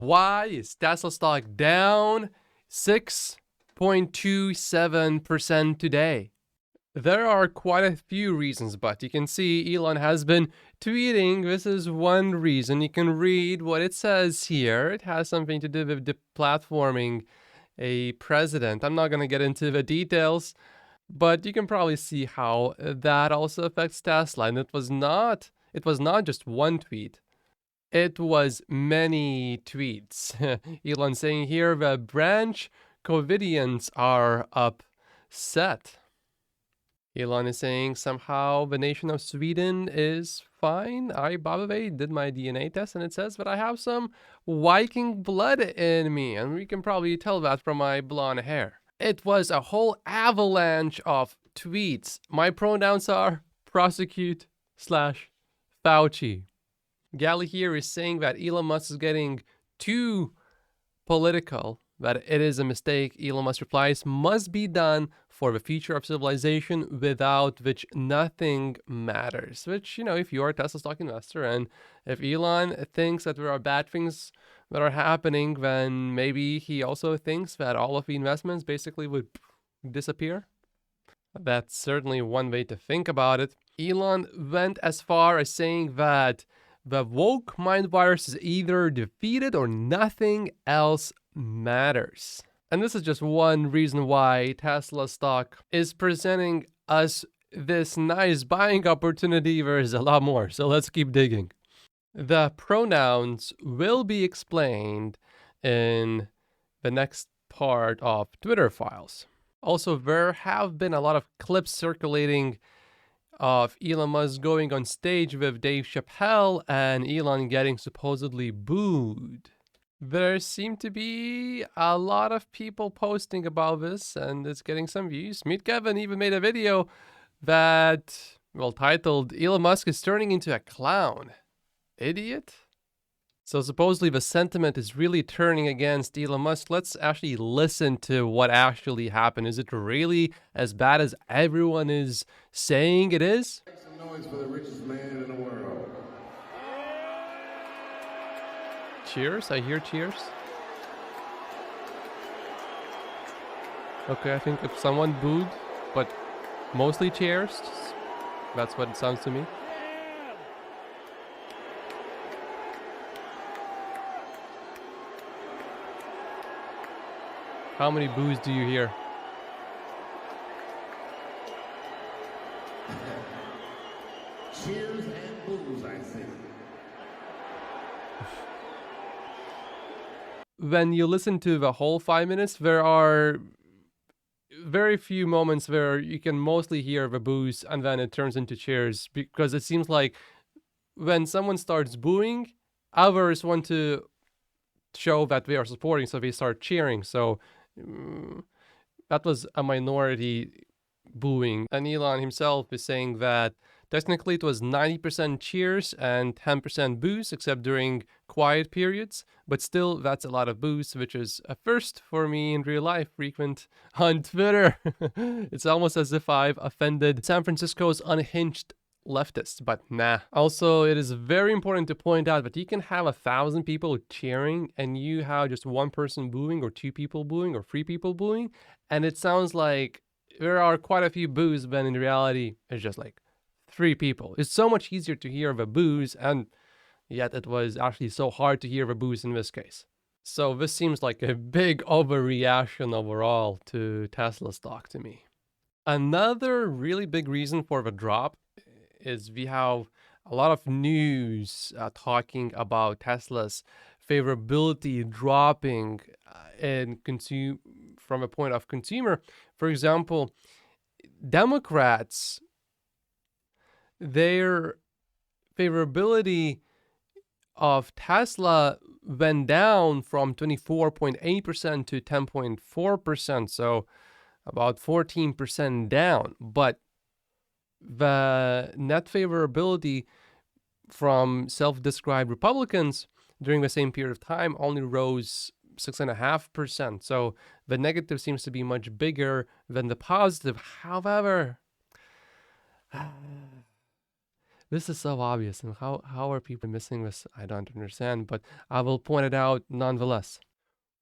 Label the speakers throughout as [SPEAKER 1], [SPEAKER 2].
[SPEAKER 1] Why is Tesla stock down 6.27% today? There are quite a few reasons, but you can see Elon has been tweeting. This is one reason. You can read what it says here. It has something to do with deplatforming a president. I'm not going to get into the details, but you can probably see how that also affects Tesla. And it was not just one tweet. It was many tweets. Elon saying here the branch Covidians are upset. Elon is saying somehow the nation of Sweden is fine. I, by the way, did my DNA test and it says that I have some Viking blood in me. And we can probably tell that from my blonde hair. It was a whole avalanche of tweets. My pronouns are prosecute/Fauci. Gally here is saying that Elon Musk is getting too political, that it is a mistake. Elon Musk replies, must be done for the future of civilization, without which nothing matters. Which, you know, if you are a Tesla stock investor and if Elon thinks that there are bad things that are happening, then maybe he also thinks that all of the investments basically would disappear. That's certainly one way to think about it. Elon went as far as saying that the woke mind virus is either defeated or nothing else matters. And this is just one reason why Tesla stock is presenting us this nice buying opportunity. There is a lot more, so let's keep digging. The pronouns will be explained in the next part of Twitter files. Also, there have been a lot of clips circulating of Elon Musk going on stage with Dave Chappelle and Elon getting supposedly booed. There seem to be a lot of people posting about this, and it's getting some views. Meet Kevin even made a video that, well, titled, Elon Musk is turning into a clown. Idiot? So supposedly the sentiment is really turning against Elon Musk. Let's actually listen to what actually happened. Is it really as bad as everyone is saying it is?
[SPEAKER 2] Make some noise for the richest man in the world.
[SPEAKER 1] Cheers, I hear cheers. Okay, I think if someone booed, but mostly cheers, that's what it sounds to me. How many boos do you hear?
[SPEAKER 2] Cheers and booze, I think.
[SPEAKER 1] When you listen to the whole 5 minutes, there are very few moments where you can mostly hear the boos and then it turns into cheers, because it seems like when someone starts booing, others want to show that they are supporting, so they start cheering. So that was a minority booing. And Elon himself is saying that technically it was 90% cheers and 10% boos, except during quiet periods. But still, that's a lot of boos, which is a first for me in real life, frequent on Twitter. It's almost as if I've offended San Francisco's unhinged leftists, but nah. Also, it is very important to point out that you can have 1,000 people cheering and you have just one person booing, or 2 people booing, or 3 people booing, and it sounds like there are quite a few boos, when in reality it's just like 3 people. It's so much easier to hear the boos, and yet it was actually so hard to hear the boos in this case. So this seems like a big overreaction overall to Tesla stock to me. Another really big reason for the drop is we have a lot of news talking about Tesla's favorability dropping from a point of consumer. For example, Democrats, their favorability of Tesla went down from 24.8% to 10.4%, so about 14% down. But the net favorability from self-described Republicans during the same period of time only rose 6.5%. So the negative seems to be much bigger than the positive. However, This is so obvious, and how are people missing this? I don't understand, but I will point it out nonetheless.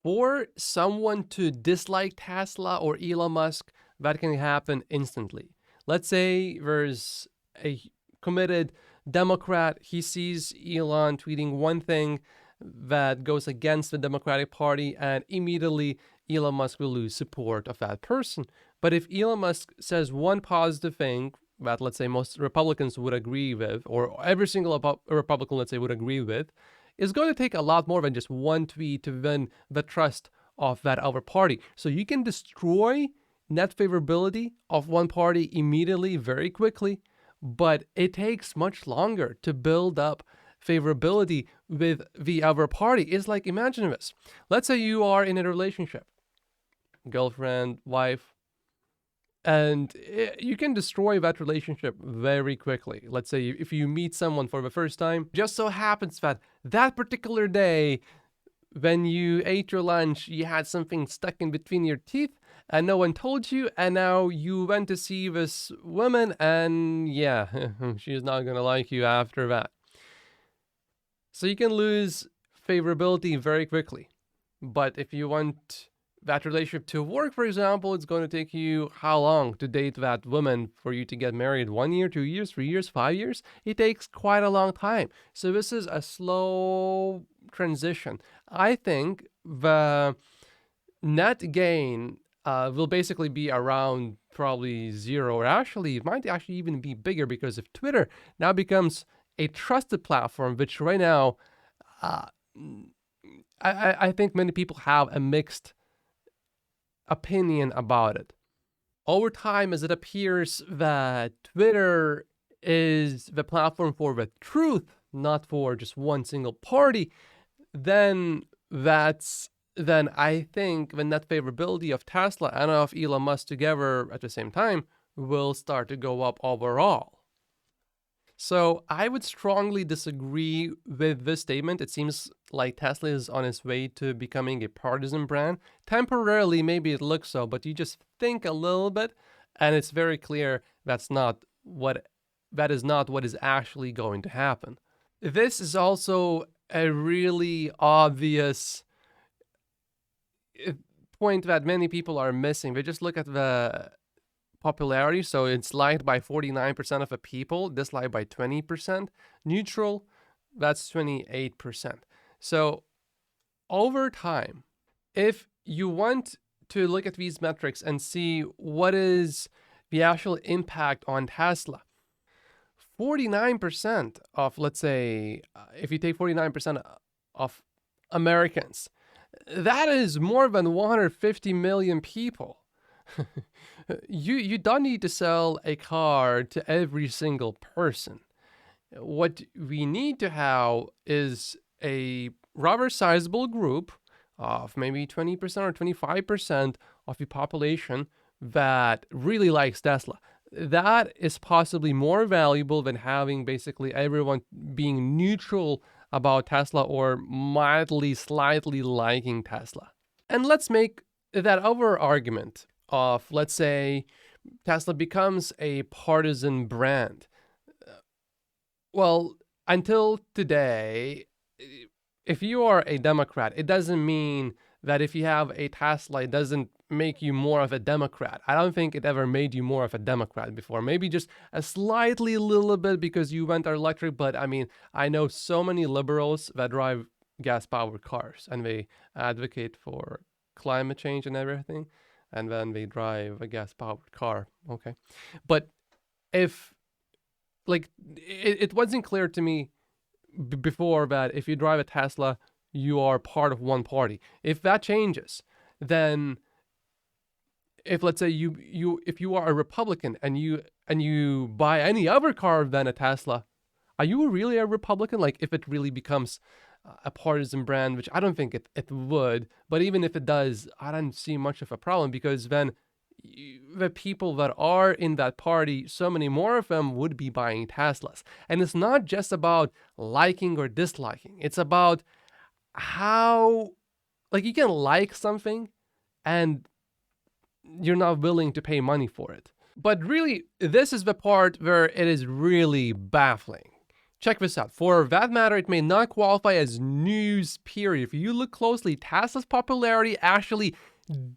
[SPEAKER 1] For someone to dislike Tesla or Elon Musk, that can happen instantly. Let's say there's a committed Democrat, he sees Elon tweeting one thing that goes against the Democratic Party, and immediately Elon Musk will lose support of that person. But if Elon Musk says one positive thing that, let's say, most Republicans would agree with, or every single Republican, let's say, would agree with, it's going to take a lot more than just one tweet to win the trust of that other party. So you can destroy net favorability of one party immediately, very quickly, but it takes much longer to build up favorability with the other party. It's like, imagine this. Let's say you are in a relationship, girlfriend, wife, and you can destroy that relationship very quickly. Let's say if you meet someone for the first time, just so happens that that particular day, when you ate your lunch, you had something stuck in between your teeth and no one told you, and now you went to see this woman, and yeah, she's not gonna like you after that. So you can lose favorability very quickly. But if you want that relationship to work, for example, it's going to take you how long to date that woman for you to get married? 1 year, 2 years, 3 years, 5 years? It takes quite a long time. So this is a slow transition. I think the net gain will basically be around probably zero, or actually, it might actually even be bigger, because if Twitter now becomes a trusted platform, which right now, uh, I think many people have a mixed opinion about it. Over time, as it appears that Twitter is the platform for the truth, not for just one single party, then I think the net favorability of Tesla and of Elon Musk together at the same time will start to go up overall. So I would strongly disagree with this statement. It seems like Tesla is on its way to becoming a partisan brand. Temporarily, maybe it looks so, but you just think a little bit, and it's very clear that is not what is actually going to happen. This is also a really obvious point that many people are missing. They just look at the popularity. So it's liked by 49% of the people, disliked by 20%. Neutral, that's 28%. So over time, if you want to look at these metrics and see what is the actual impact on Tesla, 49% of, let's say, if you take 49% of Americans, that is more than 150 million people. You don't need to sell a car to every single person. What we need to have is a rather sizable group of maybe 20% or 25% of the population that really likes Tesla. That is possibly more valuable than having basically everyone being neutral about Tesla or mildly, slightly liking Tesla. And let's make that other argument of, let's say, Tesla becomes a partisan brand. Well, until today, if you are a Democrat, it doesn't mean that if you have a Tesla, it doesn't make you more of a Democrat. I don't think it ever made you more of a Democrat before. Maybe just a slightly little bit because you went electric, but I mean, I know so many liberals that drive gas-powered cars and they advocate for climate change and everything, and then they drive a gas-powered car. Okay. But if, like, it wasn't clear to me before that if you drive a Tesla, you are part of one party. If that changes, then if, let's say, if you are a Republican and you buy any other car than a Tesla, are you really a Republican? Like, if it really becomes a partisan brand, which I don't think it would, but even if it does, I don't see much of a problem, because then the people that are in that party, so many more of them would be buying Teslas. And it's not just about liking or disliking. It's about how, like, you can like something and you're not willing to pay money for it. But really, this is the part where it is really baffling. Check this out. For that matter, it may not qualify as news, period. If you look closely, Tesla's popularity actually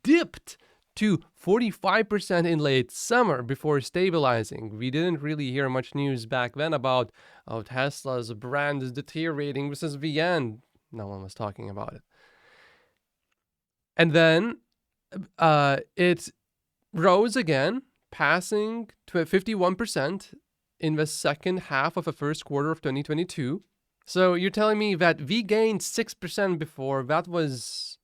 [SPEAKER 1] dipped to 45% in late summer before stabilizing. We didn't really hear much news back then about Tesla's brand is deteriorating. This is the end. No one was talking about it. And then it rose again, passing to 51% in the second half of the first quarter of 2022. So you're telling me that we gained 6% before, that was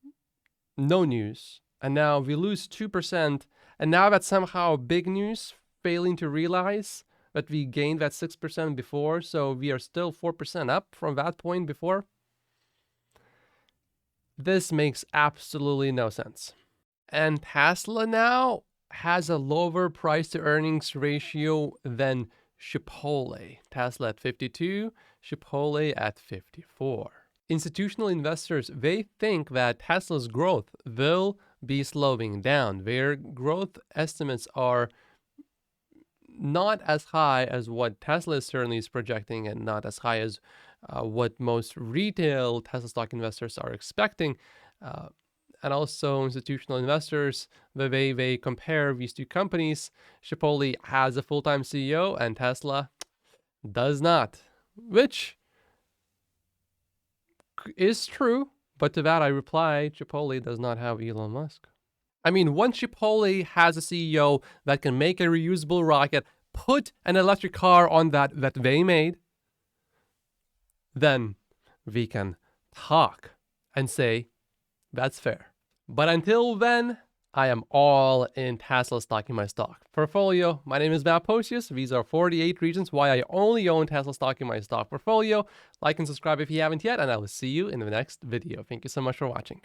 [SPEAKER 1] no news, and now we lose 2%, and now that's somehow big news, failing to realize that we gained that 6% before, so we are still 4% up from that point before? This makes absolutely no sense. And Tesla now has a lower price to earnings ratio than Chipotle. Tesla at 52, Chipotle at 54. Institutional investors, they think that Tesla's growth will be slowing down. Their growth estimates are not as high as what Tesla certainly is projecting, and not as high as what most retail Tesla stock investors are expecting. And also institutional investors, the way they compare these two companies, Chipotle has a full-time CEO and Tesla does not, which is true. But to that I reply, Chipotle does not have Elon Musk. I mean, once Chipotle has a CEO that can make a reusable rocket, put an electric car on that they made, then we can talk and say, that's fair. But until then, I am all in Tesla stock in my stock portfolio. My name is Matt Posius. These are 48 reasons why I only own Tesla stock in my stock portfolio. Like and subscribe if you haven't yet, and I will see you in the next video. Thank you so much for watching.